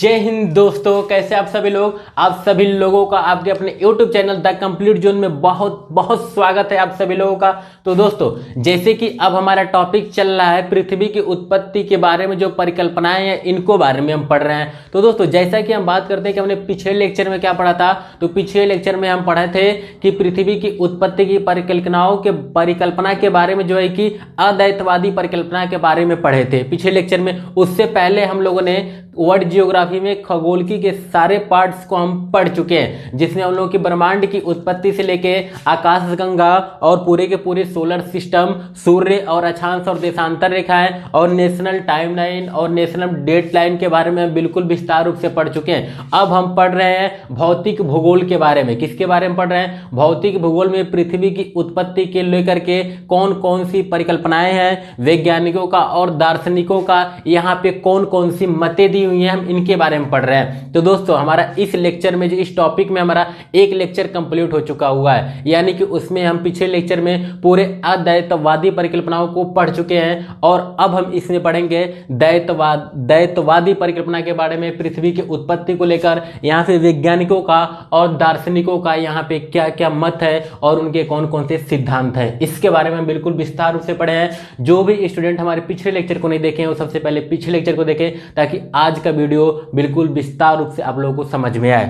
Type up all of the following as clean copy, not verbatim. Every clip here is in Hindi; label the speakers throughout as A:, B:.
A: जय हिंद दोस्तों, कैसे आप सभी लोग। आप सभी लोगों का आपके अपने YouTube channel the complete zone में बहुत बहुत स्वागत है आप सभी लोगों का। तो दोस्तों, जैसे कि अब हमारा टॉपिक चल रहा है पृथ्वी की उत्पत्ति के बारे में, जो परिकल्पनाएं हैं इनको बारे में हम पढ़ रहे हैं। तो दोस्तों, जैसा कि हम बात करते हैं कि हमने पिछले लेक्चर में क्या पढ़ा था, तो पिछले लेक्चर में हम पढ़े थे कि पृथ्वी की उत्पत्ति की परिकल्पना के बारे में, जो है कि अद्वैतवादी परिकल्पना के बारे में पढ़े थे पिछले लेक्चर में। उससे पहले हम लोगों ने वर्ल्ड जियोग्राफी में खगोलकी के सारे पार्ट्स को हम पढ़ चुके हैं, जिसमें हम लोगों की ब्रह्मांड की उत्पत्ति से लेके आकाशगंगा और पूरे के पूरे सोलर सिस्टम, सूर्य और अक्षांश और देशांतर रेखाएं और नेशनल टाइमलाइन और नेशनल डेट लाइन के बारे में बिल्कुल विस्तार रूप से पढ़ चुके हैं। अब हम पढ़ रहे हैं भौतिक भूगोल के बारे में। किसके बारे में पढ़ रहे हैं? भौतिक भूगोल में पृथ्वी की उत्पत्ति के लेकर के कौन कौन सी परिकल्पनाएं हैं, वैज्ञानिकों का और दार्शनिकों का यहाँ पे कौन कौन सी मतें दी हुई हैं, हम इनके बारे में पढ़ रहे हैं। तो दोस्तों, हमारा इस लेक्चर में, जो इस टॉपिक में हमारा एक लेक्चर कंप्लीट हो चुका हुआ है, यानी कि उसमें हम पिछले लेक्चर में पूरे अद्वैतवादी परिकल्पनाओं को पढ़ चुके हैं और अब हम इसमें पढ़ेंगे द्वैतवादी परिकल्पना के बारे में। पृथ्वी की उत्पत्ति को लेकर यहाँ पे वैज्ञानिकों का और दार्शनिकों का यहाँ पे क्या क्या मत है और उनके कौन कौन से सिद्धांत हैं, इसके बारे में हम बिल्कुल विस्तार रूप से पढ़े हैं। जो भी स्टूडेंट हमारे पिछले लेक्चर को नहीं देखे हैं, वो सबसे पहले पिछले लेक्चर को देखें, ताकि आज का वीडियो बिल्कुल विस्तार रूप से आप लोगों को समझ में आए।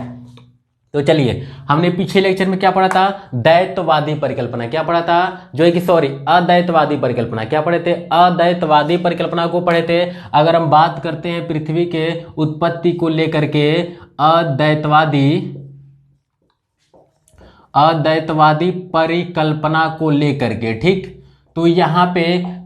A: तो चलिए, हमने पिछले लेक्चर में क्या पढ़ा था? द्वैतवादी परिकल्पना। क्या पढ़ा था? जो है कि अद्वैतवादी परिकल्पना। क्या पढ़े थे? अद्वैतवादी परिकल्पना को पढ़े थे। अगर हम बात करते हैं पृथ्वी के उत्पत्ति को लेकर के अद्वैतवादी परिकल्पना को लेकर के, ठीक, तो यहाँ पे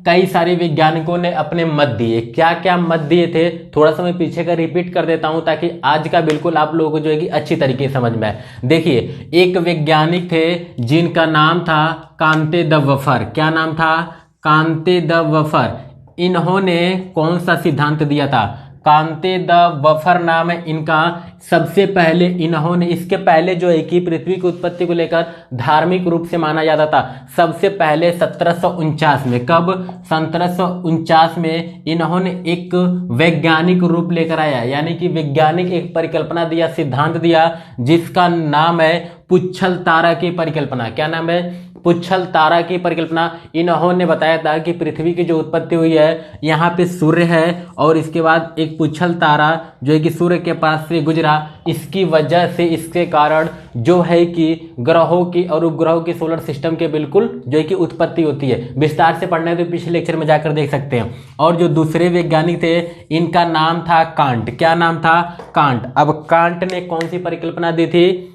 A: कई सारे वैज्ञानिकों ने अपने मत दिए। क्या क्या मत दिए थे, थोड़ा सा मैं पीछे का रिपीट कर देता हूं, ताकि आज का बिल्कुल आप लोगों को जो है कि अच्छी तरीके से समझ में आए। देखिए, एक वैज्ञानिक थे जिनका नाम था कांते द वफर। क्या नाम था? कांते द वफर। इन्होंने कौन सा सिद्धांत दिया था? कांते द वफर नाम है इनका। सबसे पहले इन्होंने, इसके पहले जो है कि पृथ्वी की उत्पत्ति को लेकर धार्मिक रूप से माना जाता था। सबसे पहले 1749 में, कब? 1749 में इन्होंने एक वैज्ञानिक रूप लेकर आया, यानी कि वैज्ञानिक एक परिकल्पना दिया, सिद्धांत दिया, जिसका नाम है पुच्छल तारा की परिकल्पना। क्या नाम है? पुच्छल तारा की परिकल्पना। इन्होंने बताया था कि पृथ्वी की जो उत्पत्ति हुई है, यहाँ पे सूर्य है और इसके बाद एक पुच्छल तारा जो है कि सूर्य के पास से गुजरा। इसकी वजह से, इसके कारण जो है कि ग्रहों की और उपग्रहों की सोलर सिस्टम के बिल्कुल जो है कि उत्पत्ति होती है। विस्तार से पढ़ना है तो पिछले लेक्चर में जाकर देख सकते हैं। और जो दूसरे वैज्ञानिक थे, इनका नाम था कांट। क्या नाम था? कांट। अब कांट ने कौन सी परिकल्पना दी थी?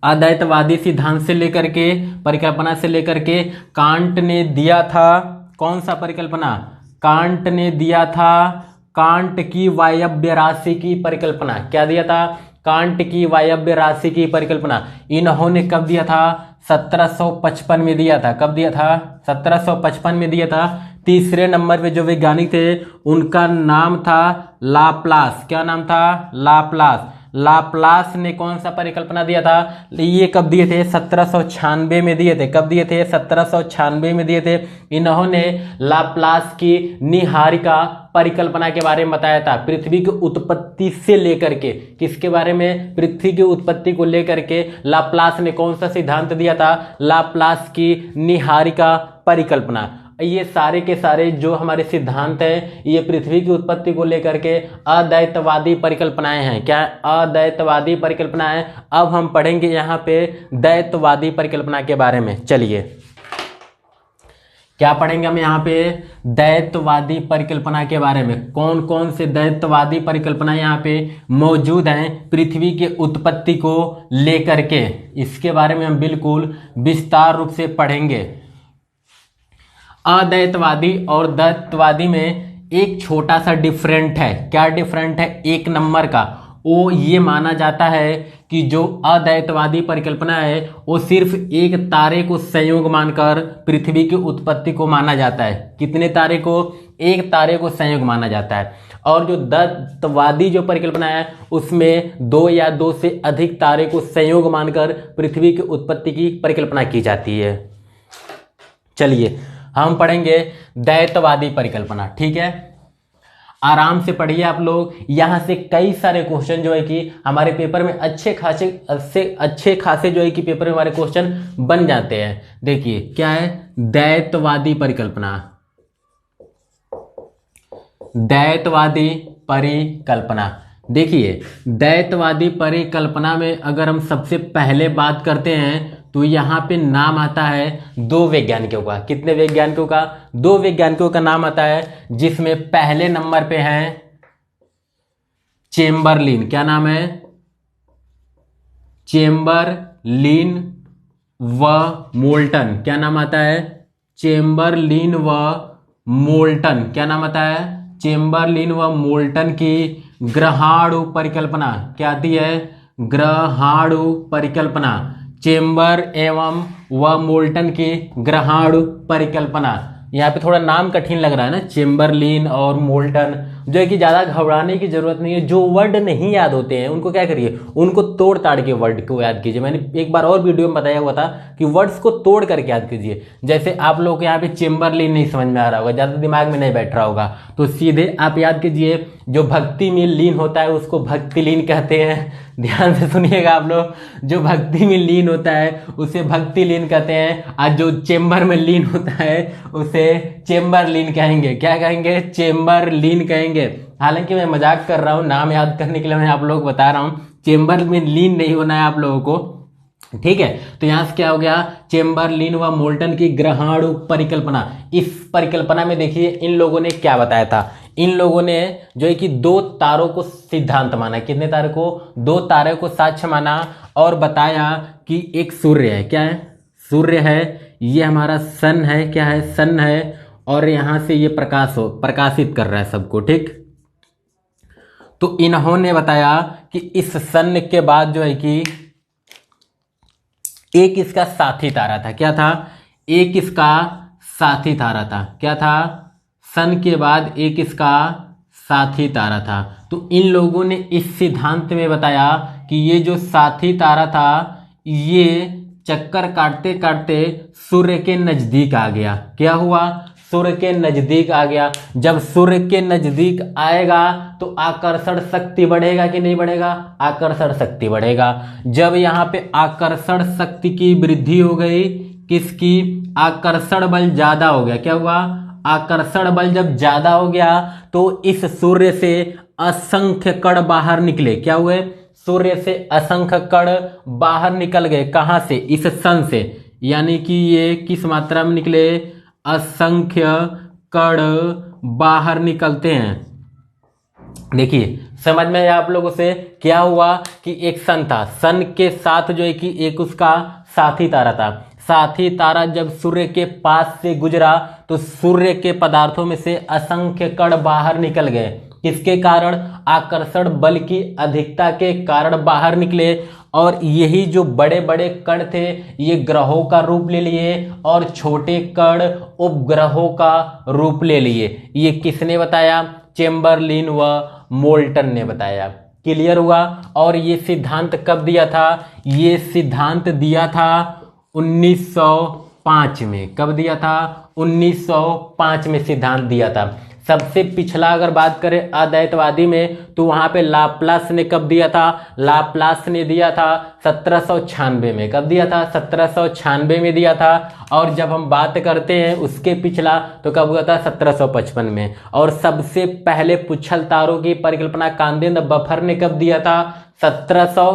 A: अद्वैतवादी सिद्धांत से लेकर के, परिकल्पना से लेकर के कांट ने दिया था कौन सा परिकल्पना? कांट ने दिया था कांट की वायव्य राशि की परिकल्पना। क्या दिया था? कांट की वायव्य राशि की परिकल्पना। इन्होंने कब दिया था? 1755 में दिया था। कब दिया था? 1755 में दिया था। तीसरे नंबर पे जो वैज्ञानिक थे, उनका नाम था लाप्लास। क्या नाम था? लाप्लास। लाप्लास ने कौन सा परिकल्पना दिया था? ये कब दिए थे? 1796 में दिए थे। कब दिए थे? 1796 में दिए थे। इन्होंने लाप्लास की निहारिका परिकल्पना के बारे में बताया था। पृथ्वी की उत्पत्ति से लेकर के, किसके बारे में? पृथ्वी की उत्पत्ति को लेकर के लाप्लास ने कौन सा सिद्धांत दिया था? लाप्लास की निहारिका परिकल्पना। ये सारे के सारे जो हमारे सिद्धांत हैं, ये पृथ्वी की उत्पत्ति को लेकर के अद्वैतवादी परिकल्पनाएं हैं। क्या? अद्वैतवादी परिकल्पनाएं। अब हम पढ़ेंगे यहाँ पे द्वैतवादी परिकल्पना के बारे में। चलिए, क्या पढ़ेंगे हम यहाँ पे? द्वैतवादी परिकल्पना के बारे में। कौन कौन से द्वैतवादी परिकल्पना यहाँ पे मौजूद हैं पृथ्वी के उत्पत्ति को लेकर के, इसके बारे में हम बिल्कुल विस्तार रूप से पढ़ेंगे। अद्वैतवादी और द्वैतवादी में एक छोटा सा डिफरेंट है। क्या डिफरेंट है? एक नंबर का। वो ये माना जाता है कि जो अद्वैतवादी परिकल्पना है, वो सिर्फ एक तारे को संयोग मानकर पृथ्वी की उत्पत्ति को माना जाता है। कितने तारे को? एक तारे को संयोग माना जाता है। और जो द्वैतवादी जो परिकल्पना है, उसमें दो या दो से अधिक तारे को संयोग मानकर पृथ्वी की उत्पत्ति की परिकल्पना की जाती है। चलिए, हम पढ़ेंगे द्वैतवादी परिकल्पना। ठीक है, आराम से पढ़िए आप लोग। यहाँ से कई सारे क्वेश्चन जो है कि हमारे पेपर में अच्छे खासे जो है कि पेपर में हमारे क्वेश्चन बन जाते हैं। देखिए क्या है, द्वैतवादी परिकल्पना। द्वैतवादी परिकल्पना, देखिए द्वैतवादी परिकल्पना में अगर हम सबसे पहले बात करते हैं तो यहाँ पे नाम आता है दो वैज्ञानिकों का। कितने वैज्ञानिकों का? दो वैज्ञानिकों का नाम आता है, जिसमें पहले नंबर पे है चेम्बरलिन। क्या नाम है? चेम्बरलिन व मोल्टन। क्या नाम आता है? चेम्बरलिन व मोल्टन। क्या नाम आता है? चेम्बरलिन व मोल्टन की ग्रहाणु परिकल्पना। क्या आती है? ग्रहाणु परिकल्पना। चेम्बर एवं व मोल्टन की ग्रहाणु परिकल्पना। यहाँ पे थोड़ा नाम कठिन लग रहा है ना, चेम्बरलिन और मोल्टन, जो है कि ज़्यादा घबराने की जरूरत नहीं है। जो वर्ड नहीं याद होते हैं उनको क्या करिए, उनको तोड़ ताड़ के वर्ड को याद कीजिए। मैंने एक बार और वीडियो में बताया हुआ था कि वर्ड्स को तोड़ करके याद कीजिए। जैसे आप लोग को यहाँ पे चेम्बरलिन नहीं समझ में आ रहा होगा, ज़्यादा दिमाग में नहीं बैठ रहा होगा, तो सीधे आप याद कीजिए जो भक्ति में लीन होता है उसको भक्तिलीन कहते हैं। ध्यान से सुनिएगा आप लोग, जो भक्ति में लीन होता है उसे भक्तिलीन कहते हैं, और जो चेम्बर में लीन होता है उसे चेम्बरलिन कहेंगे। क्या कहेंगे? चेम्बरलिन कहेंगे। हालांकि मैं मजाक कर रहा हूँ, नाम याद करने के लिए मैं आप लोगों को बता रहा हूँ, चेम्बर में लीन नहीं होना है आप लोगों को, ठीक है। तो यहाँ से क्या हो गया, चेम्बरलिन व मोल्टन की ग्रहाणु परिकल्पना। इस परिकल्पना में देखिए इन लोगों ने क्या बताया था। इन लोगों ने जो है कि दो तारों को सिद्धांत माना। कितने तारों को? दो तारों को साक्ष्य माना और बताया कि एक सूर्य है। क्या है? सूर्य है, ये हमारा सन है। क्या है? सन है, और यहां से ये प्रकाशित कर रहा है सबको, ठीक। तो इन्होंने बताया कि इस सन के बाद जो है कि एक इसका साथी तारा था। क्या था? एक इसका साथी तारा था। क्या था? सन के बाद एक इसका साथी तारा था। तो इन लोगों ने इस सिद्धांत में बताया कि ये जो साथी तारा था ये चक्कर काटते काटते सूर्य के नजदीक आ गया। क्या हुआ? सूर्य के नजदीक आ गया। जब सूर्य के नजदीक आएगा तो आकर्षण शक्ति बढ़ेगा कि नहीं बढ़ेगा? आकर्षण शक्ति बढ़ेगा। जब यहाँ पे आकर्षण शक्ति की वृद्धि हो गई, किसकी? आकर्षण बल ज्यादा हो गया। क्या हुआ? आकर्षण बल जब ज्यादा हो गया तो इस सूर्य से असंख्य कण बाहर निकले। क्या हुए? सूर्य से असंख्य कण बाहर निकल गए। कहां से? इस सन से। यानी कि ये किस मात्रा में निकले? असंख्य कण बाहर निकलते हैं। देखिए समझ में आया आप लोगों से? क्या हुआ कि एक सन था, सन के साथ जो है कि एक उसका साथी तारा था। साथी तारा जब सूर्य के पास से गुजरा तो सूर्य के पदार्थों में से असंख्य कण बाहर निकल गए। किसके कारण? आकर्षण बल की अधिकता के कारण बाहर निकले। और यही जो बड़े बड़े कण थे ये ग्रहों का रूप ले लिए और छोटे कण उपग्रहों का रूप ले लिए। ये किसने बताया? चेम्बरलिन व मोल्टन ने बताया। क्लियर हुआ? और ये सिद्धांत कब दिया था? ये सिद्धांत दिया था 1905 में। कब दिया था? 1905 में सिद्धांत दिया था। सबसे पिछला अगर बात करें अद्वैतवादी में तो वहां पे लाप्लास ने कब दिया था? लाप्लास ने दिया था 1796 में। कब दिया था? 1796 में दिया था। और जब हम बात करते हैं उसके पिछला तो कब हुआ था? 1755 में। और सबसे पहले पुच्छल तारों की परिकल्पना कांदेन बफर ने कब दिया था? 1700।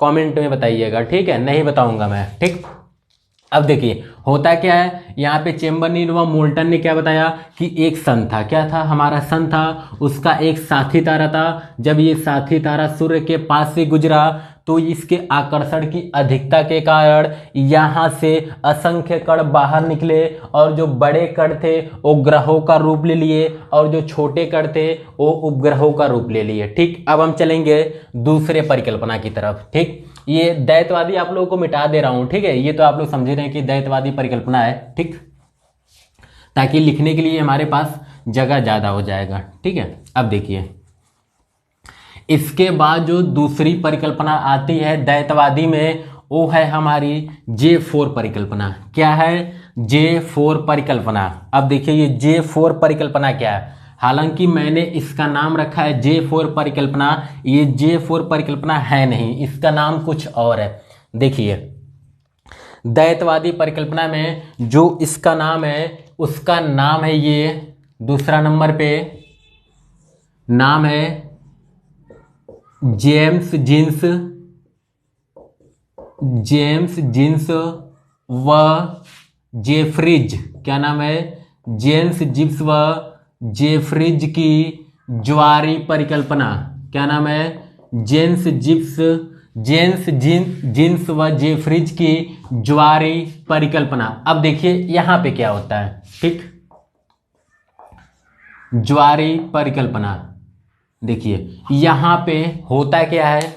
A: कमेंट में बताइएगा, ठीक है? नहीं बताऊंगा मैं, ठीक। अब देखिए होता क्या है, यहाँ पे चेम्बरलिन व मोल्टन ने क्या बताया कि एक सन था। क्या था? हमारा सन था, उसका एक साथी तारा था। जब ये साथी तारा सूर्य के पास से गुजरा तो इसके आकर्षण की अधिकता के कारण यहाँ से असंख्य कण बाहर निकले और जो बड़े कण थे वो ग्रहों का रूप ले लिए और जो छोटे कण थे वो उपग्रहों का रूप ले लिए, ठीक। अब हम चलेंगे दूसरे परिकल्पना की तरफ, ठीक। ये द्वैतवादी आप लोगों को मिटा दे रहा हूं, ठीक है? ये तो आप लोग समझ रहे हैं कि द्वैतवादी परिकल्पना है, ठीक, ताकि लिखने के लिए हमारे पास जगह ज्यादा हो जाएगा, ठीक है। अब देखिए इसके बाद जो दूसरी परिकल्पना आती है द्वैतवादी में वो है हमारी J4 परिकल्पना। क्या है? J4 परिकल्पना। अब देखिए ये J4 परिकल्पना क्या है? हालांकि मैंने इसका नाम रखा है J4 परिकल्पना, ये J4 परिकल्पना है नहीं, इसका नाम कुछ और है। देखिए द्वैतवादी परिकल्पना में जो इसका नाम है उसका नाम है, ये दूसरा नंबर पे नाम है जेम्स जीन्स व जेफ्रिज। क्या नाम है? जेम्स जिब्स व जेफ्रिज की ज्वारी परिकल्पना। क्या नाम है? जेम्स जीन्स व जेफ्रिज की ज्वारी परिकल्पना। अब देखिए यहां पे क्या होता है, ठीक, ज्वारी परिकल्पना। देखिए यहां पे होता क्या है,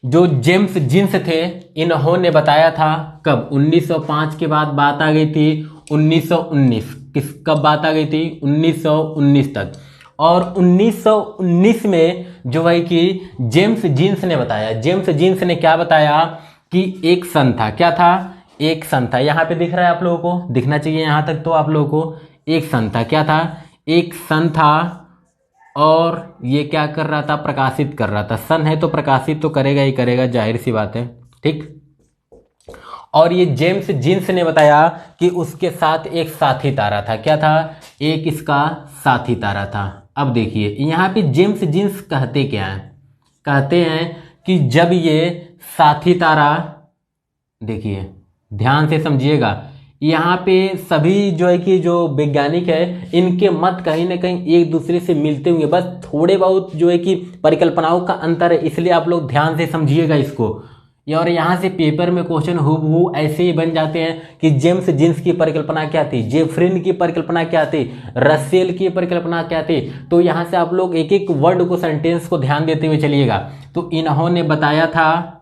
A: जो जेम्स जीन्स थे इन्होंने बताया था कब, 1905 के बाद बात आ गई थी 1919, कब बात आ गई थी? 1919 तक। और 1919 में जो है कि जेम्स जीन्स ने बताया, जेम्स जीन्स ने क्या बताया कि एक सन था। क्या था? एक सन था। यहाँ पे दिख रहा है आप लोगों को, दिखना चाहिए यहाँ तक तो आप लोगों को। एक सन था। क्या था? एक सन था और ये क्या कर रहा था? प्रकाशित कर रहा था। सन है तो प्रकाशित तो करेगा ही करेगा, जाहिर सी बात है, ठीक। और ये जेम्स जीन्स ने बताया कि उसके साथ एक साथी तारा था। क्या था? एक इसका साथी तारा था। अब देखिए यहाँ पे जेम्स जीन्स कहते क्या हैं? कहते हैं कि जब ये साथी तारा, देखिए ध्यान से समझिएगा, यहाँ पे सभी जो है कि जो वैज्ञानिक है इनके मत कहीं ना कहीं एक दूसरे से मिलते होंगे, बस थोड़े बहुत जो है कि परिकल्पनाओं का अंतर है, इसलिए आप लोग ध्यान से समझिएगा इसको। और यहाँ से पेपर में क्वेश्चन हूबहू ऐसे ही बन जाते हैं कि जेम्स जीन्स की परिकल्पना क्या थी, जेफ्रिन की परिकल्पना क्या थी, रसेल की परिकल्पना क्या थी। तो यहाँ से आप लोग एक एक वर्ड को, सेंटेंस को ध्यान देते हुए चलिएगा। तो इन्होंने बताया था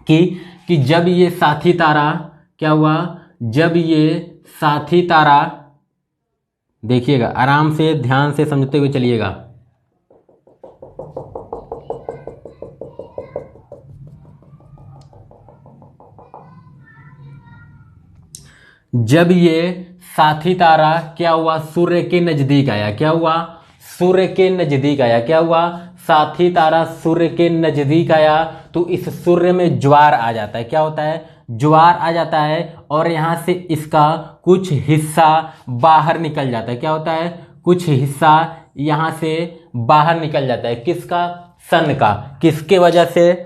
A: कि जब ये साथी तारा, क्या हुआ? जब ये साथी तारा, देखिएगा आराम से ध्यान से समझते हुए चलिएगा। जब ये साथी तारा क्या हुआ? सूर्य के नजदीक आया। क्या हुआ? सूर्य के नजदीक आया। क्या हुआ? साथी तारा सूर्य के नजदीक आया तो इस सूर्य में ज्वार आ जाता है। क्या होता है? ज्वार आ जाता है और यहां से इसका कुछ हिस्सा बाहर निकल जाता है। क्या होता है? कुछ हिस्सा यहां से बाहर निकल जाता है। किसका? सन का। किसके वजह से?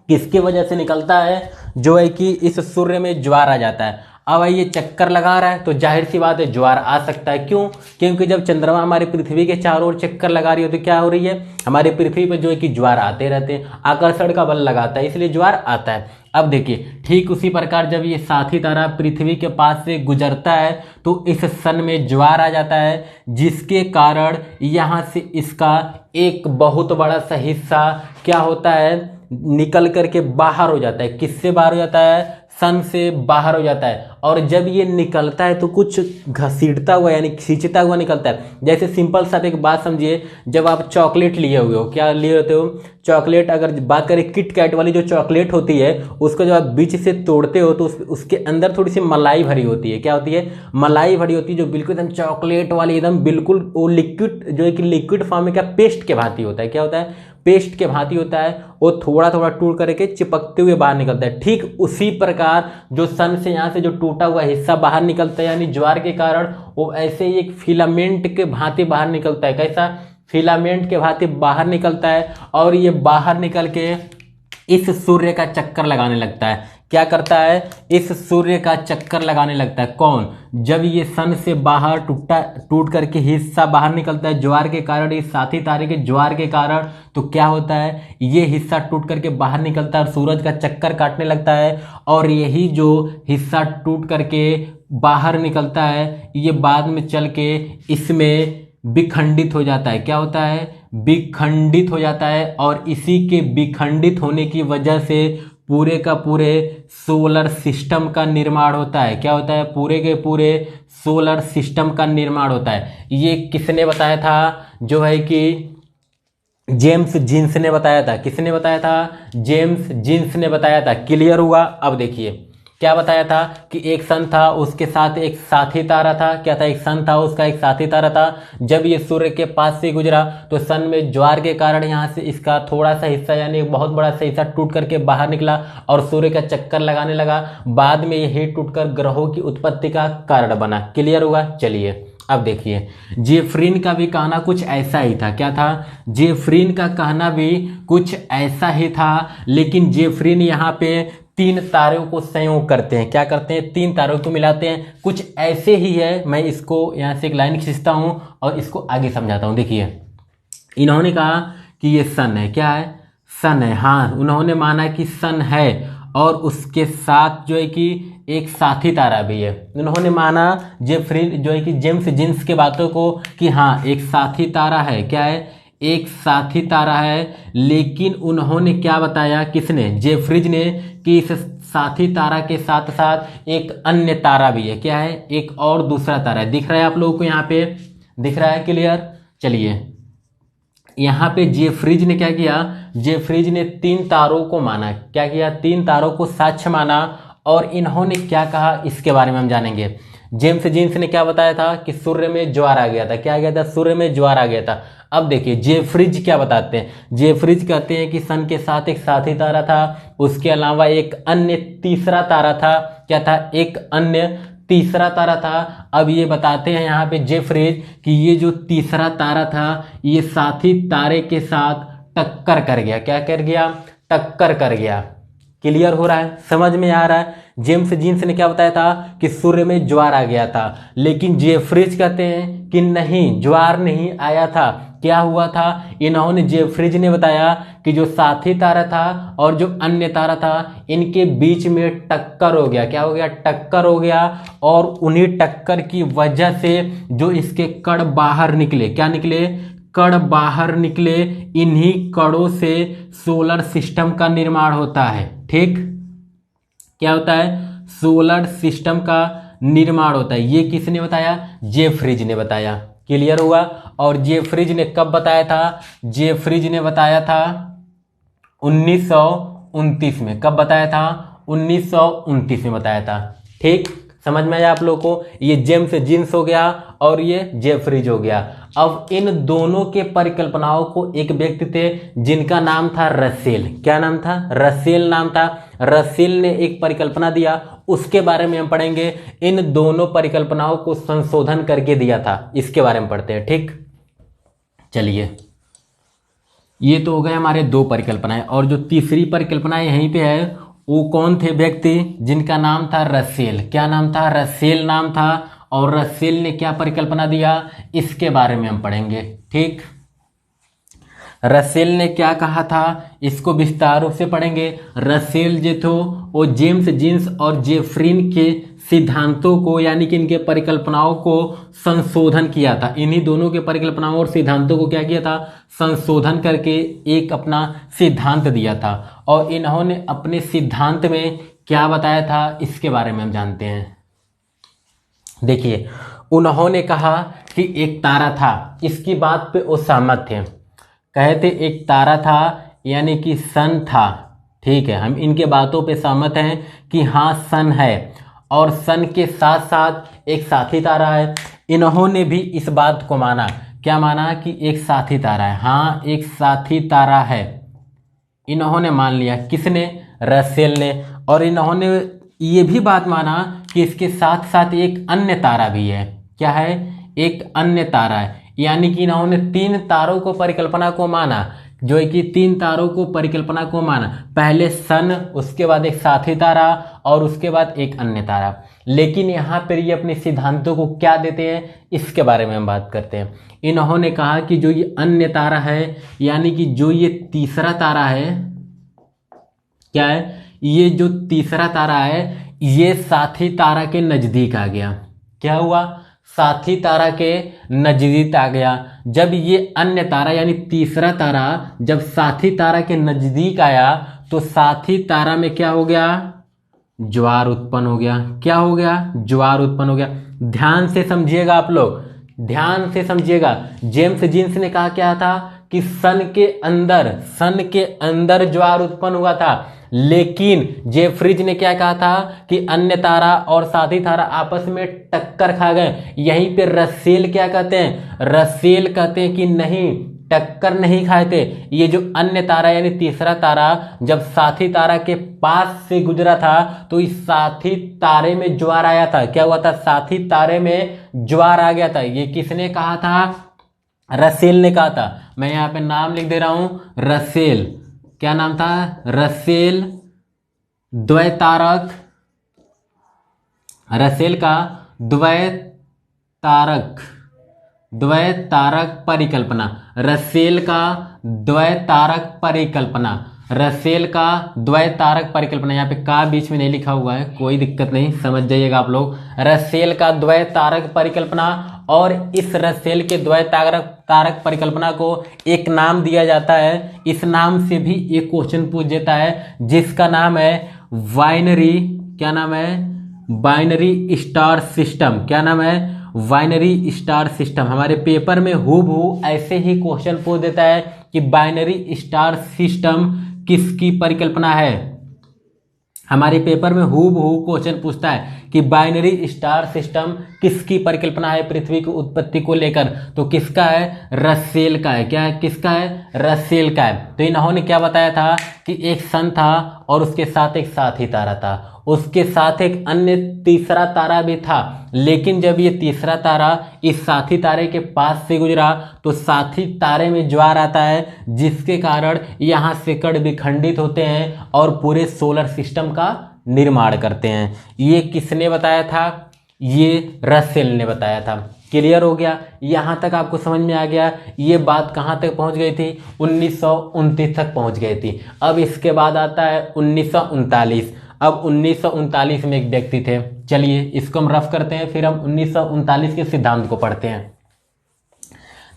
A: किसके वजह से निकलता है? जो है कि इस सूर्य में ज्वार आ जाता है। अब ये चक्कर लगा रहा है तो जाहिर सी बात है ज्वार आ सकता है। क्यों? क्योंकि जब चंद्रमा हमारी पृथ्वी के चारों ओर चक्कर लगा रही हो तो क्या हो रही है? हमारी पृथ्वी पर जो है कि ज्वार आते रहते हैं, आकर्षण का बल लगाता है, इसलिए ज्वार आता है। अब देखिए ठीक उसी प्रकार जब ये साथी तारा पृथ्वी के पास से गुजरता है तो इस सन में ज्वार आ जाता है, जिसके कारण यहाँ से इसका एक बहुत बड़ा सा हिस्सा क्या होता है? निकल करके बाहर हो जाता है। किससे बाहर हो जाता है? सन से बाहर हो जाता है। और जब ये निकलता है तो कुछ घसीटता हुआ यानी खींचता हुआ निकलता है। जैसे सिंपल सा एक बात समझिए, जब आप चॉकलेट लिए हुए हो, क्या लिए होते हो? चॉकलेट। अगर बात करें किट कैट वाली जो चॉकलेट होती है, उसको जब आप बीच से तोड़ते हो तो उसके अंदर थोड़ी सी मलाई भरी होती है। क्या होती है? मलाई भरी होती है, जो बिल्कुल एकदम चॉकलेट वाली, एकदम बिल्कुल वो लिक्विड, जो है कि लिक्विड फॉर्म में क्या पेस्ट के भांति होता है। क्या होता है? पेस्ट के भांति होता है। वो थोड़ा थोड़ा टूट करके चिपकते हुए बाहर निकलता है। ठीक उसी प्रकार जो सन से यहाँ से जो टूटा हुआ हिस्सा बाहर निकलता है यानी ज्वार के कारण, वो ऐसे ही एक फिलामेंट के भांति बाहर निकलता है। कैसा? फिलामेंट के भांति बाहर निकलता है और ये बाहर निकल के इस सूर्य का चक्कर लगाने लगता है। क्या करता है? इस सूर्य का चक्कर लगाने लगता है। कौन? जब ये सन से बाहर टूट करके हिस्सा बाहर निकलता है ज्वार के कारण, इस साथी तारे के ज्वार के कारण, तो क्या होता है? ये हिस्सा टूट करके बाहर निकलता है और सूरज का चक्कर काटने लगता है। और यही जो हिस्सा टूट करके बाहर निकलता है ये बाद में चल के इसमें विखंडित हो जाता है। क्या होता है? विखंडित हो जाता है। और इसी के विखंडित होने की वजह से पूरे का पूरे सोलर सिस्टम का निर्माण होता है। क्या होता है? पूरे के पूरे सोलर सिस्टम का निर्माण होता है। ये किसने बताया था? जो है कि जेम्स जीन्स ने बताया था। किसने बताया था? जेम्स जीन्स ने बताया था। क्लियर हुआ? अब देखिए क्या बताया था कि एक सन था, उसके साथ एक साथी तारा था। क्या था? एक सन था, उसका एक साथी तारा था। जब ये सूर्य के पास से गुजरा तो सन में ज्वार के कारण यहाँ से इसका थोड़ा सा हिस्सा यानी एक बहुत बड़ा सा हिस्सा टूट करके बाहर निकला और सूर्य का चक्कर लगाने लगा। बाद में ये हीट टूटकर ग्रहों की उत्पत्ति का कारण बना। क्लियर हुआ? चलिए अब देखिए, जेफरीन का भी कहना कुछ ऐसा ही था। क्या था? जेफरीन का कहना भी कुछ ऐसा ही था, लेकिन जेफरीन यहाँ पे तीन तारों को संयोग करते हैं। क्या करते हैं? तीन तारों को मिलाते हैं। कुछ ऐसे ही है, मैं इसको यहाँ से एक लाइन खींचता हूँ और इसको आगे समझाता हूँ। देखिए, इन्होंने कहा कि ये सन है। क्या है? सन है। हाँ, उन्होंने माना कि सन है और उसके साथ जो है कि एक साथी तारा भी है। उन्होंने माना जेफरीन जो है कि जेम्स जीन्स के बातों को कि हाँ एक साथी तारा है। क्या है? एक साथी तारा है। लेकिन उन्होंने क्या बताया? किसने? जेफरीज ने, कि इस साथी तारा के साथ साथ एक अन्य तारा भी है। क्या है? एक और दूसरा तारा है। दिख रहा है आप लोगों को? यहाँ पे दिख रहा है? क्लियर? चलिए, यहाँ पे जेफरीज ने क्या किया? जेफरीज ने तीन तारों को माना। क्या किया? तीन तारों को साक्ष्य माना। और इन्होंने क्या कहा इसके बारे में हम जानेंगे। जेम्स जीन्स ने क्या बताया था कि सूर्य में ज्वार आ गया था। क्या आ गया था? सूर्य में ज्वार आ गया था। अब देखिए जेफरीज क्या बताते हैं। जेफरीज कहते हैं कि सन के साथ एक साथी तारा था, उसके अलावा एक अन्य तीसरा तारा था। क्या था? एक अन्य तीसरा तारा था। अब ये बताते हैं यहाँ पे जेफरीज कि ये जो तीसरा तारा था ये साथी तारे के साथ टक्कर कर गया। क्या कर गया? टक्कर कर गया। क्लियर हो रहा है? समझ में आ रहा है? जेम्स जीन्स ने क्या बताया था कि सूर्य में ज्वार आ गया था, लेकिन जेफरीज कहते हैं कि नहीं, ज्वार नहीं आया था। क्या हुआ था? इन्होंने, जेफरीज ने बताया कि जो साथी तारा था और जो अन्य तारा था इनके बीच में टक्कर हो गया। क्या हो गया? टक्कर हो गया। और उन्हीं टक्कर की वजह से जो इसके कण बाहर निकले। क्या निकले? कण बाहर निकले। इन्हीं कणों से सोलर सिस्टम का निर्माण होता है। ठीक? क्या होता है? सोलर सिस्टम का निर्माण होता है। ये किसने बताया? जेफरीज ने बताया। क्लियर हुआ? और जेफरीज ने कब बताया था? जेफरीज ने बताया था 1929 में। कब बताया था? 1929 में बताया था। ठीक? समझ में आया आप लोगों को? ये जेम्स जीन्स हो गया और ये जेफरीज हो गया। अब इन दोनों के परिकल्पनाओं को एक व्यक्ति थे जिनका नाम था रसेल। क्या नाम था? रसेल नाम था। रसेल ने एक परिकल्पना दिया, उसके बारे में हम पढ़ेंगे। इन दोनों परिकल्पनाओं को संशोधन करके दिया था, इसके बारे में पढ़ते हैं। ठीक? चलिए, ये तो हो गए हमारे दो परिकल्पनाएं। और जो तीसरी परिकल्पना यहीं पे है, वो कौन थे व्यक्ति? जिनका नाम था रसेल। क्या नाम था? रसेल नाम था। और रसेल ने क्या परिकल्पना दिया, इसके बारे में हम पढ़ेंगे। ठीक? रसेल ने क्या कहा था, इसको विस्तार रूप से पढ़ेंगे। रसेल जो थे वो जेम्स जीन्स और जेफरीन के सिद्धांतों को यानी कि इनके परिकल्पनाओं को संशोधन किया था। इन्हीं दोनों के परिकल्पनाओं और सिद्धांतों को क्या किया था? संशोधन करके एक अपना सिद्धांत दिया था। और इन्होंने अपने सिद्धांत में क्या बताया था, इसके बारे में हम जानते हैं। देखिए, उन्होंने कहा कि एक तारा था, इसकी बात पे वो सहमत थे। कहते एक तारा था यानी कि सन था। ठीक है, हम इनके बातों पे सहमत हैं कि हाँ सन है और सन के साथ साथ एक साथी तारा है। इन्होंने भी इस बात को माना। क्या माना? कि एक साथी तारा है। हाँ, एक साथी तारा है, इन्होंने मान लिया। किसने? रसेल ने। और इन्होंने ये भी बात माना कि इसके साथ साथ एक अन्य तारा भी है। क्या है? एक अन्य तारा है। यानी कि इन्होंने तीन तारों को परिकल्पना को माना, जो है कि तीन तारों को परिकल्पना को माना। पहले सन, उसके बाद एक साथी तारा और उसके बाद एक अन्य तारा। लेकिन यहाँ पर ये अपने सिद्धांतों को क्या देते हैं, इसके बारे में हम बात करते हैं। इन्होंने कहा कि जो ये अन्य तारा है यानी कि जो ये तीसरा तारा है, क्या है? ये जो तीसरा तारा है ये साथी तारा के नजदीक आ गया। क्या हुआ? साथी तारा के नजदीक आ गया। जब ये अन्य तारा यानी तीसरा तारा जब साथी तारा के नजदीक आया तो साथी तारा में क्या हो गया? ज्वार उत्पन्न हो गया। क्या हो गया? ज्वार उत्पन्न हो गया। ध्यान से समझिएगा आप लोग, ध्यान से समझिएगा। जेम्स जीन्स ने कहा क्या था कि सन के अंदर ज्वार उत्पन्न हुआ था। लेकिन जेफ्रीज ने क्या कहा था कि अन्य तारा और साथी तारा आपस में टक्कर खा गए। यहीं पे रसेल क्या कहते हैं, रसेल कहते हैं कि नहीं, टक्कर नहीं खाए थे। ये जो अन्य तारा यानी तीसरा तारा जब साथी तारा के पास से गुजरा था तो इस साथी तारे में ज्वार आया था। क्या हुआ था, साथी तारे में ज्वार आ गया था। ये किसने कहा था, रसेल ने कहा था। मैं यहाँ पे नाम लिख दे रहा हूं, रसेल। क्या नाम था, रसेल द्वैतारक, रसेल का द्वैतारक परिकल्पना, रसेल का द्वैतारक परिकल्पना, रसेल का द्वैतारक परिकल्पना। यहाँ पे का बीच में नहीं लिखा हुआ है, कोई दिक्कत नहीं, समझ जाइएगा आप लोग। रसेल का द्वैतारक परिकल्पना, और इस रसेल के द्वैतारक परिकल्पना को एक नाम दिया जाता है। इस नाम से भी एक क्वेश्चन पूछ देता है जिसका नाम है बाइनरी, क्या नाम है, बाइनरी स्टार सिस्टम। क्या नाम है, बाइनरी स्टार सिस्टम। हमारे पेपर में हूबहू ऐसे ही क्वेश्चन पूछ देता है कि बाइनरी स्टार सिस्टम किसकी परिकल्पना है। हमारे पेपर में हूबहू क्वेश्चन पूछता है कि बाइनरी स्टार सिस्टम किसकी परिकल्पना है पृथ्वी की उत्पत्ति को लेकर, तो किसका है, रसेल का है। क्या है, किसका है, रसेल का है। तो इन्होंने क्या बताया था कि एक सन था और उसके साथ एक साथी तारा था, उसके साथ एक अन्य तीसरा तारा भी था। लेकिन जब ये तीसरा तारा इस साथी तारे के पास से गुजरा तो साथी तारे में ज्वार आता है, जिसके कारण यहाँ से कण विखंडित होते हैं और पूरे सोलर सिस्टम का निर्माण करते हैं। ये किसने बताया था, ये रसेल ने बताया था। क्लियर हो गया, यहाँ तक आपको समझ में आ गया। ये बात कहाँ तक पहुँच गई थी, 1929 तक पहुँच गई थी। अब इसके बाद आता है 1939। अब 1939 में एक व्यक्ति थे, चलिए इसको हम रफ करते हैं, फिर हम 1939 के सिद्धांत को पढ़ते हैं।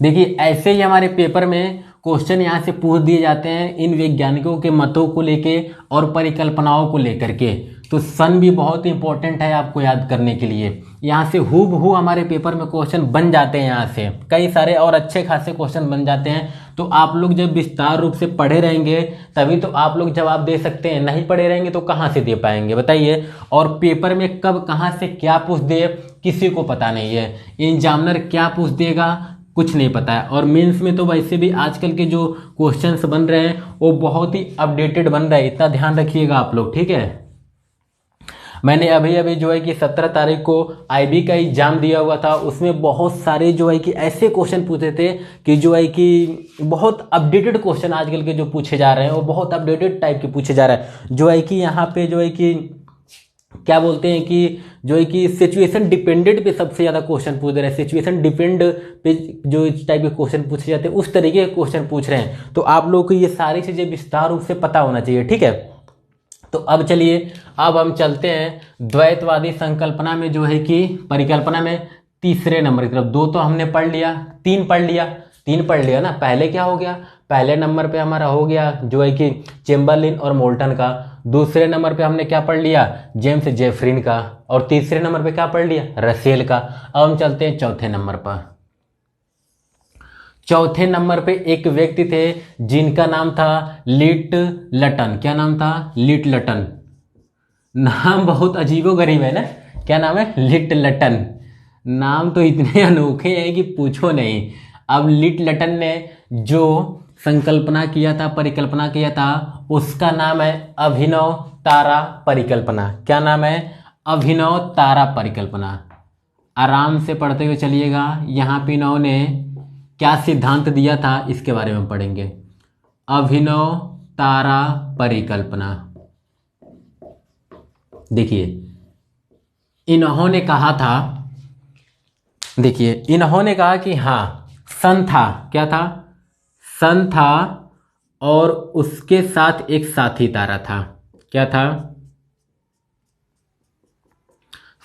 A: देखिए ऐसे ही हमारे पेपर में क्वेश्चन यहाँ से पूछ दिए जाते हैं इन वैज्ञानिकों के मतों को लेके और परिकल्पनाओं को लेकर के। तो सन भी बहुत इंपॉर्टेंट है आपको याद करने के लिए। यहाँ से हूबहू हमारे पेपर में क्वेश्चन बन जाते हैं, यहाँ से कई सारे और अच्छे खासे क्वेश्चन बन जाते हैं। तो आप लोग जब विस्तार रूप से पढ़े रहेंगे तभी तो आप लोग जवाब दे सकते हैं, नहीं पढ़े रहेंगे तो कहाँ से दे पाएंगे बताइए। और पेपर में कब कहाँ से क्या पूछ दे किसी को पता नहीं है, एग्जामिनर क्या पूछ देगा कुछ नहीं पता है। और मेंस में तो वैसे भी आजकल के जो क्वेश्चंस बन रहे हैं वो बहुत ही अपडेटेड बन रहे हैं, इतना ध्यान रखिएगा आप लोग, ठीक है। मैंने अभी अभी जो है कि 17 तारीख को आईबी का एग्जाम दिया हुआ था, उसमें बहुत सारे जो है कि ऐसे क्वेश्चन पूछे थे कि जो है कि बहुत अपडेटेड क्वेश्चन आजकल के जो पूछे जा रहे हैं वो बहुत अपडेटेड टाइप के पूछे जा रहे हैं। जो है कि यहाँ पे जो है कि क्या बोलते हैं कि जो है कि सिचुएशन डिपेंडेंट पे सबसे ज़्यादा क्वेश्चन पूछ रहे हैं। सिचुएशन डिपेंड पे जो इस टाइप के क्वेश्चन पूछे जाते हैं उस तरीके के क्वेश्चन पूछ रहे हैं। तो आप लोगों को ये सारी चीज़ें विस्तार रूप से पता होना चाहिए, ठीक है। तो अब चलिए, अब हम चलते हैं द्वैतवादी संकल्पना में जो है कि परिकल्पना में तीसरे नंबर की तरफ। 2 तो हमने पढ़ लिया, 3 पढ़ लिया ना। पहले क्या हो गया, पहले नंबर पे हमारा हो गया जो है कि चेम्बरलिन और मोल्टन का। दूसरे नंबर पे हमने क्या पढ़ लिया, जेम्स जेफरिन का। और तीसरे नंबर पे क्या पढ़ लिया, रसेल का। अब हम चलते हैं चौथे नंबर पर। चौथे नंबर पे एक व्यक्ति थे जिनका नाम था लिटलटन। क्या नाम था, लिटलटन। नाम बहुत अजीबोगरीब है ना, क्या नाम है, लिटलटन। नाम तो इतने अनोखे हैं कि पूछो नहीं। अब लिटलटन ने जो संकल्पना किया था, परिकल्पना किया था, उसका नाम है अभिनव तारा परिकल्पना। क्या नाम है, अभिनव तारा परिकल्पना। आराम से पढ़ते हुए चलिएगा। यहाँ पे इन्होंने क्या सिद्धांत दिया था इसके बारे में पढ़ेंगे। अभिनव तारा परिकल्पना, देखिए इन्होंने कहा था, देखिए इन्होंने कहा कि हाँ सन था। क्या था, सन था और उसके साथ एक साथी तारा था। क्या था,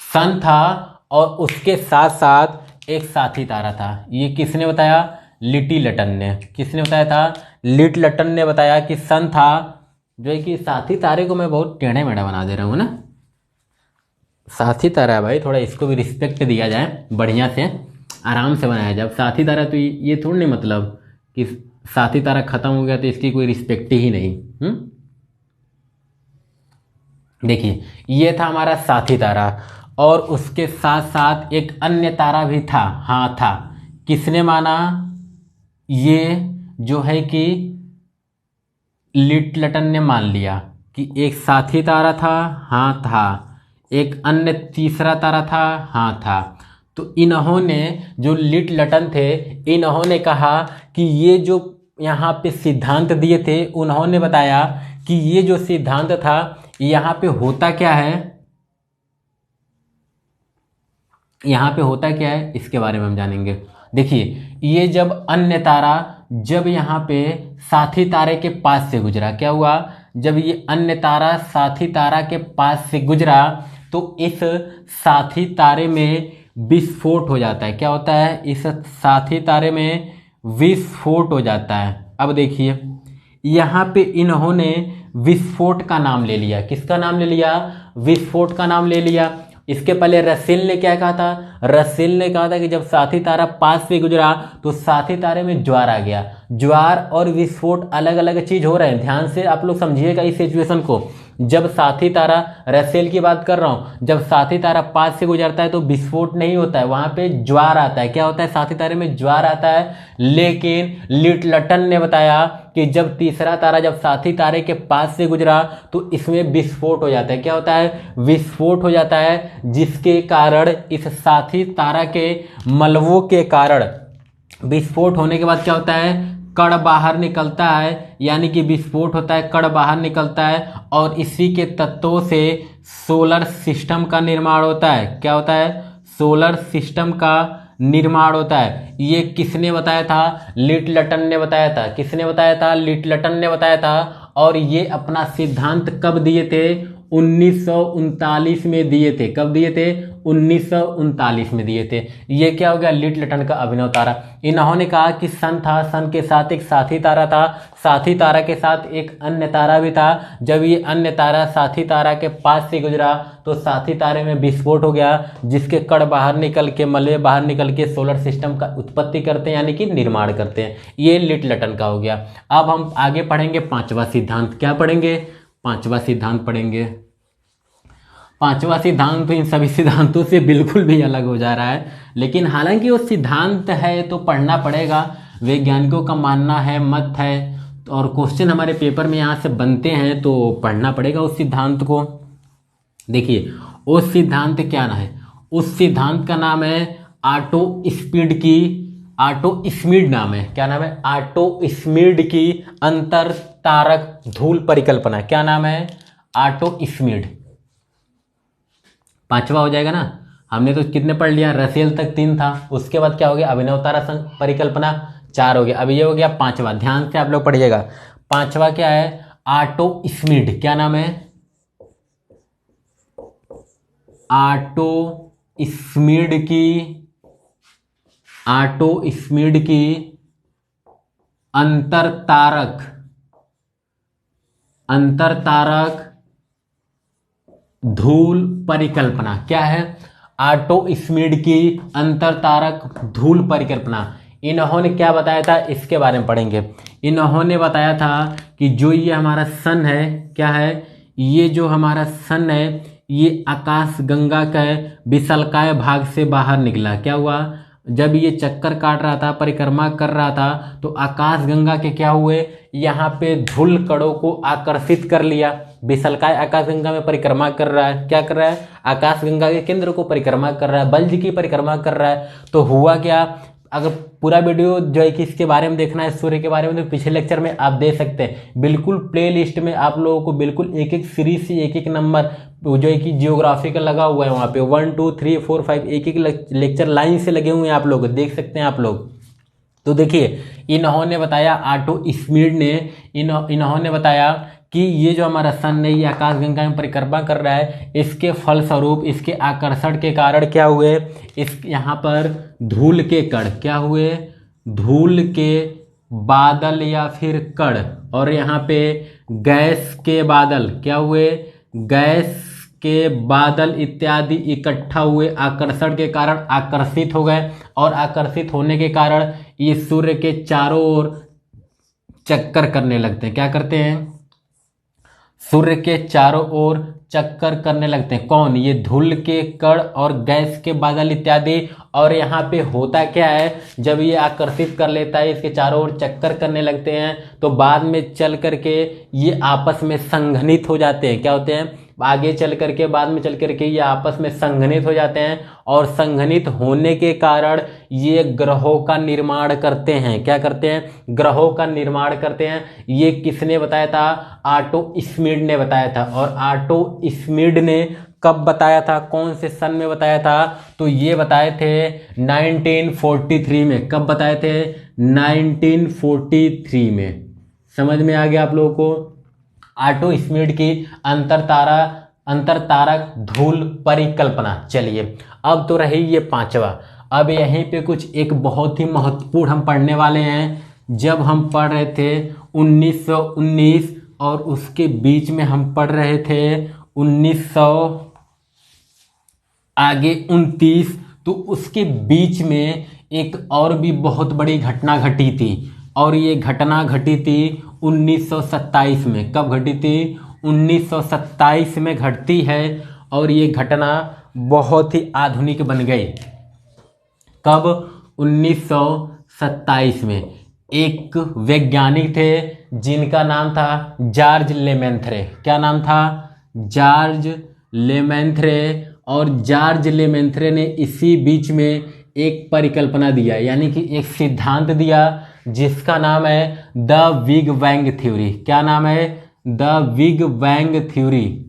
A: सन था और उसके साथ साथ एक साथी तारा था। ये किसने बताया, लिटलटन ने। किसने बताया था, लिटलटन ने बताया कि सन था, जो है कि साथी तारे को मैं बहुत टेढ़े मेढ़ा बना दे रहा हूँ ना, साथी तारा है भाई, थोड़ा इसको भी रिस्पेक्ट दिया जाए, बढ़िया से आराम से बनाया जाए। साथी तारा तो ये थोड़ा नहीं मतलब कि साथी तारा खत्म हो गया तो इसकी कोई रिस्पेक्ट ही नहीं। देखिए ये था हमारा साथी तारा, और उसके साथ साथ एक अन्य तारा भी था। हाँ था। किसने माना? ये जो है कि लिटलटन ने मान लिया कि एक साथी तारा था। हाँ था। एक अन्य तीसरा तारा था। हाँ था। तो इन्होंने, जो लिटलटन थे, इन्होंने कहा कि ये जो यहाँ पे सिद्धांत दिए थे, उन्होंने बताया कि ये जो सिद्धांत था, यहाँ पे होता क्या है, यहाँ पे होता क्या है, इसके बारे में हम जानेंगे। देखिए ये जब अन्य तारा, जब यहाँ पे साथी तारे के पास से गुजरा, क्या हुआ? जब ये अन्य तारा साथी तारा के पास से गुजरा तो इस साथी तारे में विस्फोट हो जाता है। क्या होता है? इस साथी तारे में विस्फोट हो जाता है। अब देखिए यहाँ पे इन्होंने विस्फोट का नाम ले लिया। किसका नाम ले लिया? विस्फोट का नाम ले लिया। इसके पहले रसेल ने क्या कहा था? रसेल ने कहा था कि जब साथी तारा पास से गुजरा तो साथी तारे में ज्वार आ गया। ज्वार और विस्फोट अलग अलग चीज हो रहे हैं, ध्यान से आप लोग समझिएगा इस सिचुएशन को। जब साथी तारा, रसेल की बात कर रहा हूं, जब साथी तारा पास से गुजरता है तो विस्फोट नहीं होता है, वहां पे ज्वार आता है। क्या होता है? साथी तारे में ज्वार आता है। लेकिन लिटलटन ने बताया कि जब तीसरा तारा जब साथी तारे के पास से गुजरा तो इसमें विस्फोट हो जाता है। क्या होता है? विस्फोट हो जाता है, जिसके कारण इस साथी तारा के मलबों के कारण विस्फोट होने के बाद क्या होता है? कण बाहर निकलता है, यानी कि विस्फोट होता है, कण बाहर निकलता है, और इसी के तत्वों से सोलर सिस्टम का निर्माण होता है। क्या होता है? सोलर सिस्टम का निर्माण होता है। ये किसने बताया था? लिटलटन ने बताया था। किसने बताया था? लिटलटन ने बताया था। और ये अपना सिद्धांत कब दिए थे? 1939 में दिए थे। कब दिए थे? 1939 में दिए थे। ये क्या हो गया? लिटलटन का अभिनव तारा। इन्होंने कहा कि सन था, सन के साथ एक साथी तारा था, साथी तारा के साथ एक अन्य तारा भी था। जब ये अन्य तारा साथी तारा के पास से गुजरा तो साथी तारे में विस्फोट हो गया, जिसके कण बाहर निकल के, मलबे बाहर निकल के सोलर सिस्टम का उत्पत्ति करते हैं, यानी कि निर्माण करते हैं। ये लिटलटन का हो गया। अब हम आगे पढ़ेंगे पांचवा सिद्धांत। क्या पढ़ेंगे? पांचवा सिद्धांत पढ़ेंगे। पांचवा सिद्धांत तो इन सभी सिद्धांतों से बिल्कुल भी अलग हो जा रहा है, लेकिन हालांकि वो सिद्धांत है तो पढ़ना पड़ेगा। वैज्ञानिकों का मानना है, मत है, और क्वेश्चन हमारे पेपर में यहाँ से बनते हैं तो पढ़ना पड़ेगा उस सिद्धांत को। देखिए उस सिद्धांत क्या ना है? उस सिद्धांत का नाम है ऑटो स्मीड नाम है। क्या नाम है? ऑटो स्मीड की अंतर तारक धूल परिकल्पना। क्या नाम है? Auto Smith. पांचवा हो जाएगा ना। हमने तो कितने पढ़ लिया? रसेल तक 3 था, उसके बाद क्या हो गया? अभिनव तारा परिकल्पना 4 हो गया। अब ये हो गया पांचवा। ध्यान से आप लोग पढ़िएगा। पांचवा क्या है? Auto Smith. क्या नाम है? ऑटो स्मीड की अंतर तारक धूल परिकल्पना। क्या है? ऑटो स्मीड की अंतर तारक धूल परिकल्पना। इन्होंने क्या बताया था? इसके बारे में पढ़ेंगे। इन्होंने बताया था कि जो ये हमारा सन है, क्या है? ये जो हमारा सन है, ये आकाश गंगा के विशालकाय भाग से बाहर निकला। क्या हुआ? जब ये चक्कर काट रहा था, परिक्रमा कर रहा था, तो आकाश गंगा के क्या हुए? यहाँ पे धूल कणों को आकर्षित कर लिया। विशालकाय आकाश गंगा में परिक्रमा कर रहा है। क्या कर रहा है? आकाश गंगा के केंद्र को परिक्रमा कर रहा है, बल्ज की परिक्रमा कर रहा है। तो हुआ क्या? अगर पूरा वीडियो जो है कि इसके बारे में देखना है, सूर्य के बारे में, तो पिछले लेक्चर में आप देख सकते हैं। बिल्कुल प्ले लिस्ट में आप लोगों को बिल्कुल एक एक सीरीज से एक एक नंबर जो है कि जियोग्राफी का लगा हुआ है। वहाँ पे 1 2 3 4 5 एक एक लेक्चर लाइन से लगे हुए हैं, आप लोग देख सकते हैं आप लोग। तो देखिए इन्होंने बताया, ऑटो स्मीड ने इन्होंने बताया कि ये जो हमारा सन है, ये आकाश गंगा में परिक्रमा कर रहा है। इसके फलस्वरूप, इसके आकर्षण के कारण क्या हुए? इस यहाँ पर धूल के कण क्या हुए? धूल के बादल या फिर कण, और यहाँ पे गैस के बादल क्या हुए? गैस के बादल इत्यादि इकट्ठा हुए, आकर्षण के कारण आकर्षित हो गए, और आकर्षित होने के कारण ये सूर्य के चारों ओर चक्कर करने लगते हैं। क्या करते हैं? सूर्य के चारों ओर चक्कर करने लगते हैं। कौन? ये धूल के कण और गैस के बादल इत्यादि। और यहाँ पे होता क्या है, जब ये आकर्षित कर लेता है, इसके चारों ओर चक्कर करने लगते हैं, तो बाद में चल करके ये आपस में संघनित हो जाते हैं। क्या होते हैं? आगे चल करके, बाद में चल करके ये आपस में संघनित हो जाते हैं, और संघनित होने के कारण ये ग्रहों का निर्माण करते हैं। क्या करते हैं? ग्रहों का निर्माण करते हैं। ये किसने बताया था? ऑटो श्मिड ने बताया था। और ऑटो श्मिड ने कब बताया था? कौन से सन में बताया था? तो ये बताए थे 1943 में। कब बताए थे? 1943 में। समझ में आ गया आप लोगों को? ऑटो श्मिड की अंतरतारक धूल परिकल्पना। चलिए, अब तो रही ये पांचवा। अब यहीं पे कुछ एक बहुत ही महत्वपूर्ण हम पढ़ने वाले हैं। जब हम पढ़ रहे थे 1919 और उसके बीच में हम पढ़ रहे थे 1900 आगे 29, तो उसके बीच में एक और भी बहुत बड़ी घटना घटी थी। और ये घटना घटी थी 1927 में। कब घटी थी? 1927 में घटती है। और ये घटना बहुत ही आधुनिक बन गई। कब? 1927 में। एक वैज्ञानिक थे जिनका नाम था जॉर्ज लेमेंथ्रे। क्या नाम था? जॉर्ज लेमेंथ्रे। और जॉर्ज लेमेंथ्रे ने इसी बीच में एक परिकल्पना दिया, यानी कि एक सिद्धांत दिया, जिसका नाम है द बिग बैंग थ्योरी। क्या नाम है? The big bang theory.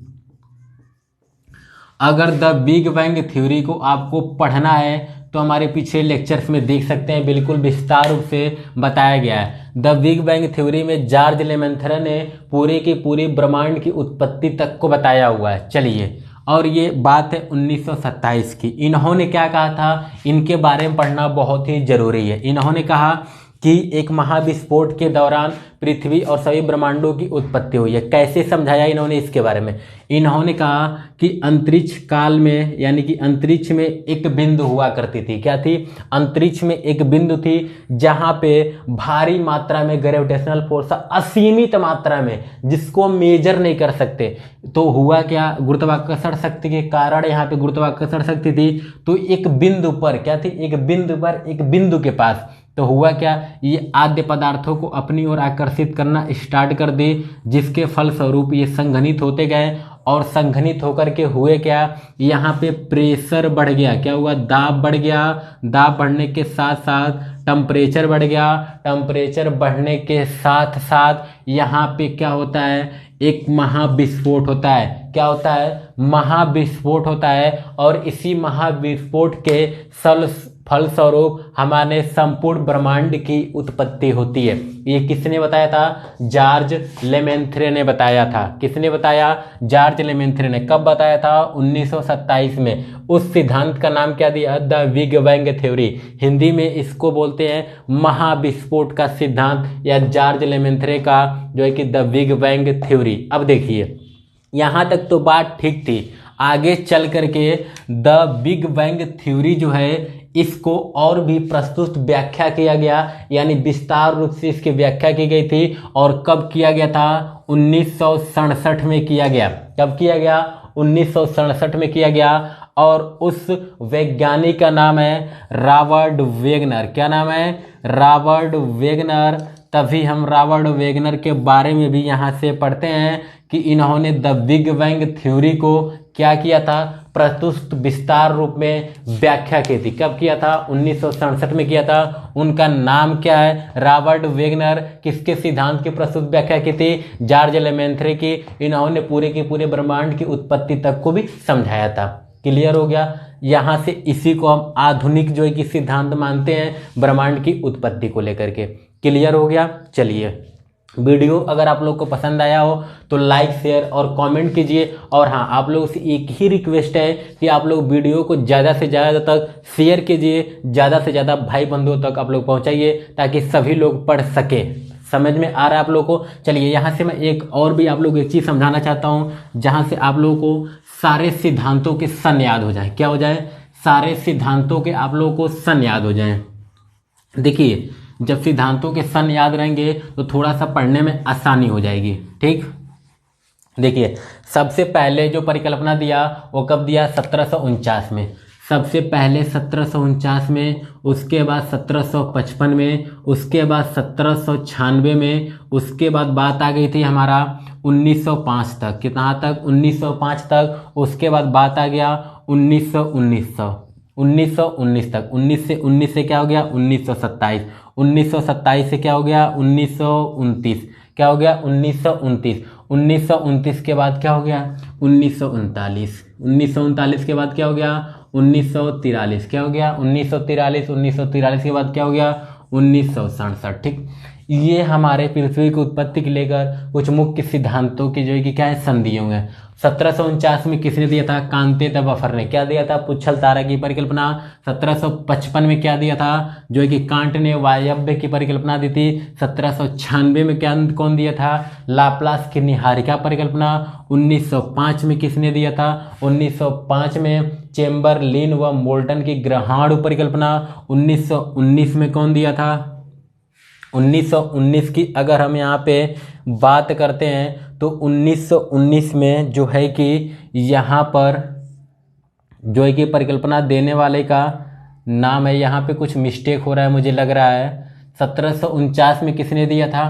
A: अगर द बिग बैंग थ्योरी को आपको पढ़ना है तो हमारे पीछे लेक्चर्स में देख सकते हैं, बिल्कुल विस्तार रूप से बताया गया है। द बिग बैंग थ्योरी में जॉर्ज लेमेंथ्रे ने पूरी की पूरी ब्रह्मांड की उत्पत्ति तक को बताया हुआ है। चलिए, और ये बात है 1927 की। इन्होंने क्या कहा था? इनके बारे में पढ़ना बहुत ही जरूरी है। इन्होंने कहा कि एक महाविस्फोट के दौरान पृथ्वी और सभी ब्रह्मांडों की उत्पत्ति हुई है। कैसे समझाया इन्होंने इसके बारे में? इन्होंने कहा कि अंतरिक्ष काल में, यानी कि अंतरिक्ष में एक बिंदु हुआ करती थी। क्या थी? अंतरिक्ष में एक बिंदु थी जहां पे भारी मात्रा में ग्रेविटेशनल फोर्स, असीमित मात्रा में, जिसको मेजर नहीं कर सकते। तो हुआ क्या? गुरुत्वाकर्षण शक्ति के कारण यहाँ पे गुरुत्वाकर्षण शक्ति थी। तो एक बिंदु पर क्या थी? एक बिंदु पर, एक बिंदु के पास तो हुआ क्या? ये आद्य पदार्थों को अपनी ओर आकर्षित करना स्टार्ट कर दी, जिसके फलस्वरूप ये संघनित होते गए। और संघनित होकर के हुए क्या? यहाँ पे प्रेशर बढ़ गया। क्या हुआ? दाब बढ़ गया। दाब बढ़ने के साथ साथ टेम्परेचर बढ़ गया। टेम्परेचर बढ़ने के साथ साथ यहाँ पे क्या होता है? एक महाविस्फोट होता है। क्या होता है? महाविस्फोट होता है। और इसी महाविस्फोट के फलस्वरूप हमारे संपूर्ण ब्रह्मांड की उत्पत्ति होती है। ये किसने बताया था? जॉर्ज लेमेंथ्रे ने बताया था। किसने बताया? जॉर्ज लेमेंथ्रे ने। कब बताया था? 1927 में। उस सिद्धांत का नाम क्या दिया? The big bang theory. Hindi में इसको बोलते हैं महाविस्फोट का सिद्धांत, या जॉर्ज लेमेंथ्रे का जो है कि द बिग बैंग थ्योरी। अब देखिए, यहाँ तक तो बात ठीक थी। आगे चल करके द बिग बैंग थ्योरी जो है, इसको और भी प्रस्तुत व्याख्या किया गया, यानी विस्तार रूप से इसकी व्याख्या की गई थी। और कब किया गया था? 1967 में किया गया। कब किया गया? 1967 में किया गया। और उस वैज्ञानिक का नाम है रॉबर्ट वेगनर। क्या नाम है? Robert Wegener. तभी हम रॉबर्ट वेगनर के बारे में भी यहाँ से पढ़ते हैं कि इन्होंने द बिग बैंग थ्योरी को क्या किया था? प्रस्तुत विस्तार रूप में व्याख्या की थी। कब किया था? 1967 में किया था। उनका नाम क्या है? Robert Wegener. किसके सिद्धांत की प्रस्तुत व्याख्या की थी? जॉर्ज लेमेंथ्रे की। इन्होंने पूरे के पूरे ब्रह्मांड की उत्पत्ति तक को भी समझाया था। क्लियर हो गया? यहाँ से इसी को हम आधुनिक जो है कि सिद्धांत मानते हैं ब्रह्मांड की उत्पत्ति को लेकर के। क्लियर हो गया? चलिए, वीडियो अगर आप लोग को पसंद आया हो तो लाइक, शेयर और कमेंट कीजिए। और हाँ, आप लोगों से एक ही रिक्वेस्ट है कि आप लोग वीडियो को ज़्यादा से ज़्यादा तक शेयर कीजिए, ज़्यादा से ज़्यादा भाई बंधुओं तक आप लोग पहुँचाइए, ताकि सभी लोग पढ़ सके। समझ में आ रहा है आप लोगों को? चलिए, यहाँ से मैं एक और भी आप लोग एक चीज़ समझाना चाहता हूँ, जहाँ से आप लोगों को सारे सिद्धांतों के सन याद हो जाए। क्या हो जाए? सारे सिद्धांतों के आप लोगों को सन याद हो जाए। देखिए, जब सिद्धांतों के सन याद रहेंगे तो थोड़ा सा पढ़ने में आसानी हो जाएगी। ठीक, देखिए सबसे पहले जो परिकल्पना दिया वो कब दिया, 1749 में, सबसे पहले 1749 में, उसके बाद 1755 में, उसके बाद 1796 में, उसके बाद बात आ गई थी हमारा 1905 तक, कितना तक, 1905 तक। उसके बाद बात आ गया 1919 तक, 19 से 19 से क्या हो गया 1927, 1927 से क्या हो गया 1929, क्या हो गया 1929, 1929 के बाद क्या हो गया 1939, 1939 के बाद क्या हो गया 1943, क्या हो गया 1943, 1943 के बाद क्या हो गया 1967। ठीक, ये हमारे पृथ्वी की उत्पत्ति को लेकर कुछ मुख्य सिद्धांतों की जो है कि क्या है, संधियों है। 1749 में किसने दिया था, कांते द बफर ने क्या दिया था, पुच्छल तारा की परिकल्पना। 1755 में क्या दिया था, जो है कि कांट ने वायव्य की परिकल्पना दी थी। 1796 में क्या कौन दिया था, लाप्लास की निहारिका परिकल्पना। 1905 में किसने दिया था, 1905 में चेम्बरलिन व मोल्टन की ग्रहाणु परिकल्पना। 1919 में कौन दिया था, 1919 की अगर हम यहाँ पे बात करते हैं तो 1919 में जो है कि यहाँ पर जो है कि परिकल्पना देने वाले का नाम है, यहाँ पे कुछ मिस्टेक हो रहा है मुझे लग रहा है। 1749 में किसने दिया था,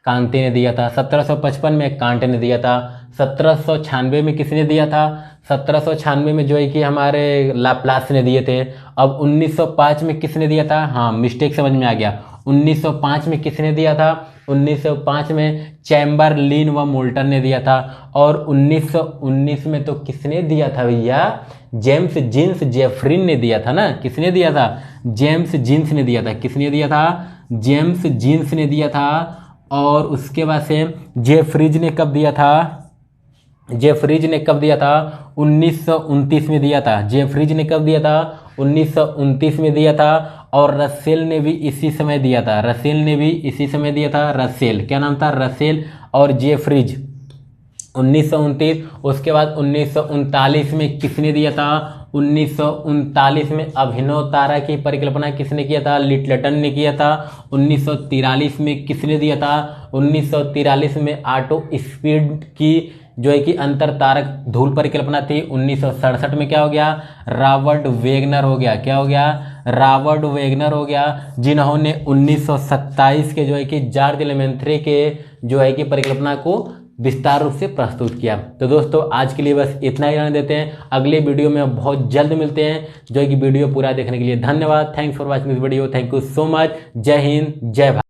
A: कांते ने दिया था। 1755 में कांट ने दिया था। 1796 में किसने दिया था, 1796 में जो है कि हमारे लाप्लास ने दिए थे। अब 1905 में किसने दिया था, हाँ मिस्टेक समझ में आ गया, 1905 में किसने दिया था, 1905 में चैम्बरलिन व मोल्टन ने दिया था। और 1919 में तो किसने दिया था भैया, जेम्स जीन्स जेफरिन ने दिया था ना, किसने दिया था, जेम्स जीन्स ने दिया था, किसने दिया था, जेम्स जीन्स ने दिया था। और उसके बाद से जेफरीज ने कब दिया था, जेफरीज ने कब दिया था, 1929 में दिया था। जेफरीज ने कब दिया था, 1929 में दिया था। और रसेल ने भी इसी समय दिया था, रसेल ने भी इसी समय दिया था। रसेल, क्या नाम था, रसेल और जेफरीज 1929। उसके बाद 1939 में किसने दिया था, 1939 में अभिनव तारा की परिकल्पना किसने किया था, लिटलटन ने किया था। 1943 में किसने दिया था, 1943 में ऑटो स्पीड की जो है कि अंतर तारक धूल परिकल्पना थी। 1967 में क्या हो गया, रॉबर्ट वेगनर हो गया, क्या हो गया, रॉबर्ट वेगनर हो गया, जिन्होंने 1927 के जो है कि जॉर्ज लेमेंथ्रे के जो है कि परिकल्पना को विस्तार रूप से प्रस्तुत किया। तो दोस्तों आज के लिए बस इतना ही रहने देते हैं, अगले वीडियो में बहुत जल्द मिलते हैं। जो है कि वीडियो पूरा देखने के लिए धन्यवाद। Thanks for watching this video, thank you so much. जय हिंद, जय भारत।